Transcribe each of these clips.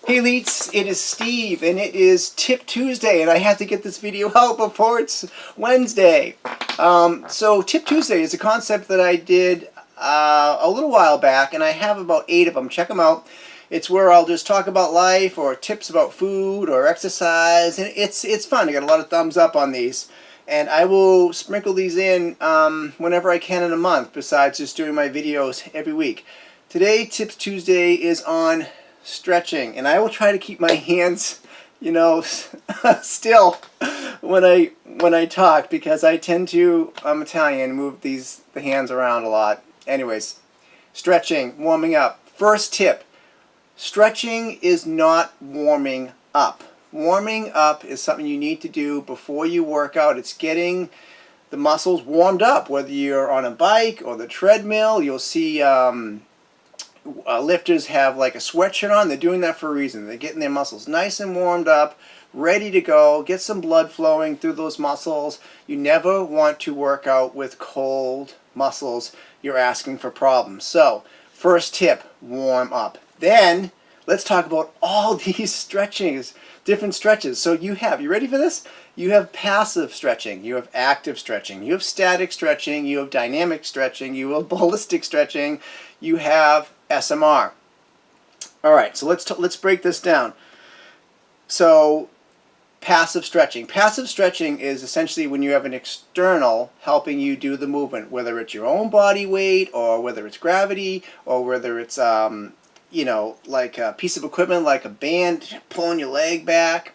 Hey Leets, it is Steve and it is Tip Tuesday and I have to get this video out before it's Wednesday. So Tip Tuesday is a concept that I did a little while back and I have about 8 of them. Check them out. It's where I'll just talk about life or tips about food or exercise, and it's fun. I got a lot of thumbs up on these. And I will sprinkle these in whenever I can in a month, besides just doing my videos every week. Today, Tips Tuesday is on stretching, and I will try to keep my hands, you know, still when I talk, because I tend to, I'm Italian, move the hands around a lot. Anyways, stretching, warming up. First tip, stretching is not warming up. Warming up is something you need to do before you work out. It's getting the muscles warmed up, whether you're on a bike or the treadmill. You'll see lifters have like a sweatshirt on. They're doing that for a reason. They're getting their muscles nice and warmed up, ready to go, get some blood flowing through those muscles. You never want to work out with cold muscles. You're asking for problems. So, first tip, warm up. Then, let's talk about all these stretchings, different stretches. So you ready for this? You have passive stretching, you have active stretching, you have static stretching, you have dynamic stretching, you have ballistic stretching, you have SMR. Alright, so let's break this down. So, passive stretching. Passive stretching is essentially when you have an external helping you do the movement, whether it's your own body weight, or whether it's gravity, or whether it's you know, like a piece of equipment like a band pulling your leg back.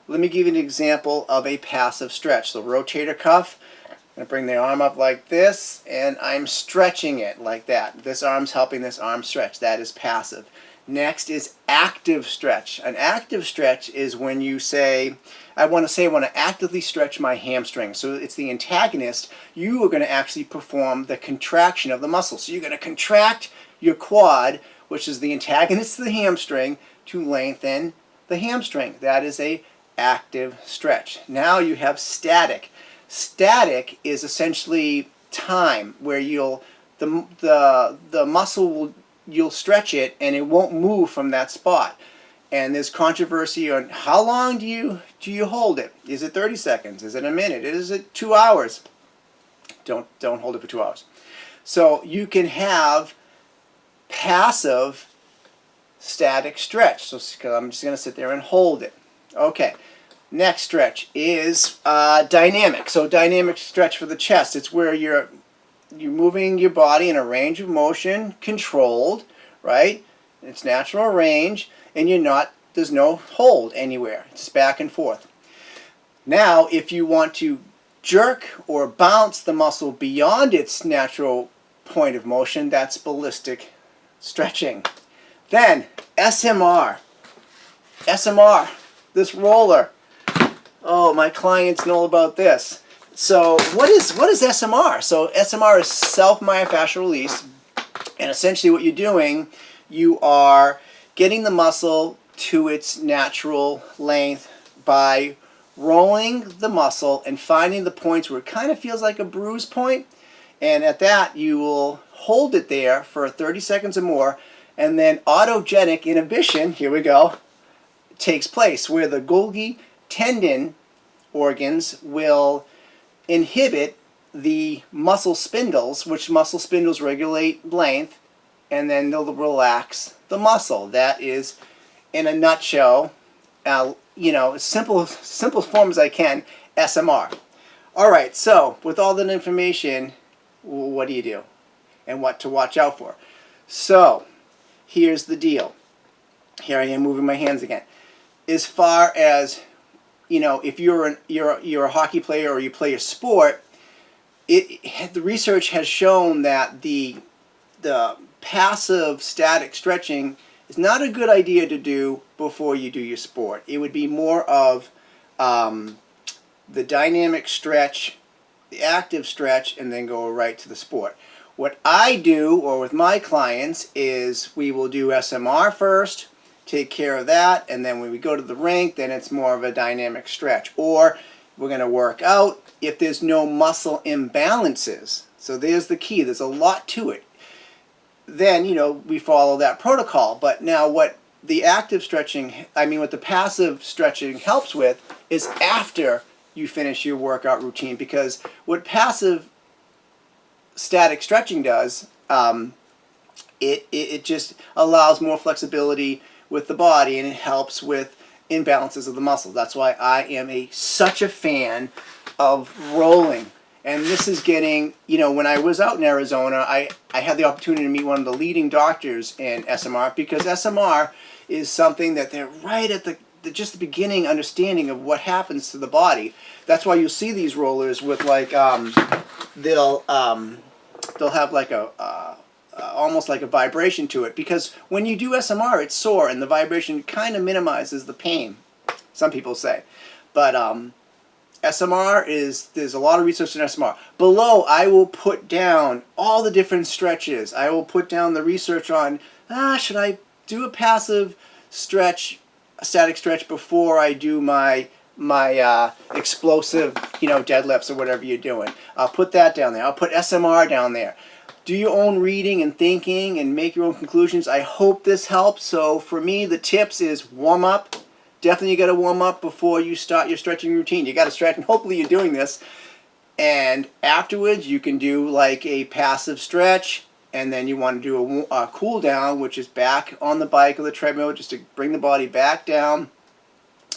Let me give you an example of a passive stretch. So rotator cuff, I'm going to bring the arm up like this, and I'm stretching it like that. This arm's helping this arm stretch. That is passive. Next is active stretch. An active stretch is when you say, I want to actively stretch my hamstring. So it's the antagonist. You are going to actually perform the contraction of the muscle. So you're going to contract your quad, which is the antagonist to the hamstring, to lengthen the hamstring. That is a active stretch. Now you have static. Static is essentially time, where the muscle you'll stretch it and it won't move from that spot. And there's controversy on how long do you hold it. Is it 30 seconds? Is it a minute? Is it 2 hours? Don't hold it for 2 hours. So you can have passive static stretch. So I'm just going to sit there and hold it. Okay. Next stretch is dynamic. So dynamic stretch for the chest. It's where you're moving your body in a range of motion, controlled, right? It's natural range, and there's no hold anywhere. It's back and forth. Now, if you want to jerk or bounce the muscle beyond its natural point of motion, that's ballistic stretching. Then SMR. SMR, this roller. Oh, my clients know about this. So what is SMR? So SMR is self-myofascial release, and essentially what you're doing, you are getting the muscle to its natural length by rolling the muscle and finding the points where it kind of feels like a bruise point, and at that you will hold it there for 30 seconds or more, and then autogenic inhibition, here we go, takes place, where the Golgi tendon organs will inhibit the muscle spindles, which muscle spindles regulate length, and then they'll relax the muscle. That is, in a nutshell, you know, simple form as I can, SMR. Alright, so with all that information, what do you do? And what to watch out for? So, here's the deal. Here I am moving my hands again. As far as, you know, if you're a hockey player or you play a sport, the research has shown that the passive static stretching is not a good idea to do before you do your sport. It would be more of the dynamic stretch, the active stretch, and then go right to the sport. What I do, or with my clients, is we will do SMR first, take care of that, and then when we go to the rink, then it's more of a dynamic stretch. Or we're going to work out if there's no muscle imbalances. So there's the key. There's a lot to it. Then, you know, we follow that protocol. But now what the active stretching, I mean what the passive stretching helps with is after you finish your workout routine, because what passive static stretching does, it just allows more flexibility with the body, and it helps with imbalances of the muscle. That's why I am such a fan of rolling. And this is getting, when I was out in Arizona, I had the opportunity to meet one of the leading doctors in SMR, because SMR is something that they're right at just the beginning understanding of what happens to the body. That's why you'll see these rollers with like, they'll have like almost like a vibration to it, because when you do SMR, it's sore, and the vibration kind of minimizes the pain, some people say. But SMR there's a lot of research in SMR. Below, I will put down all the different stretches. I will put down the research on, should I do a passive stretch, a static stretch before I do my explosive, deadlifts or whatever you're doing. I'll put that down there. I'll put SMR down there. Do your own reading and thinking and make your own conclusions. I hope this helps. So for me, the tips is warm up. Definitely you got to warm up before you start your stretching routine. You got to stretch, and hopefully you're doing this. And afterwards, you can do like a passive stretch, and then you want to do a cool down, which is back on the bike or the treadmill, just to bring the body back down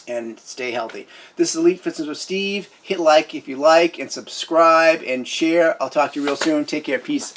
and stay healthy. This is Elite Fitness with Steve. Hit like if you like, and subscribe and share. I'll talk to you real soon. Take care. Peace.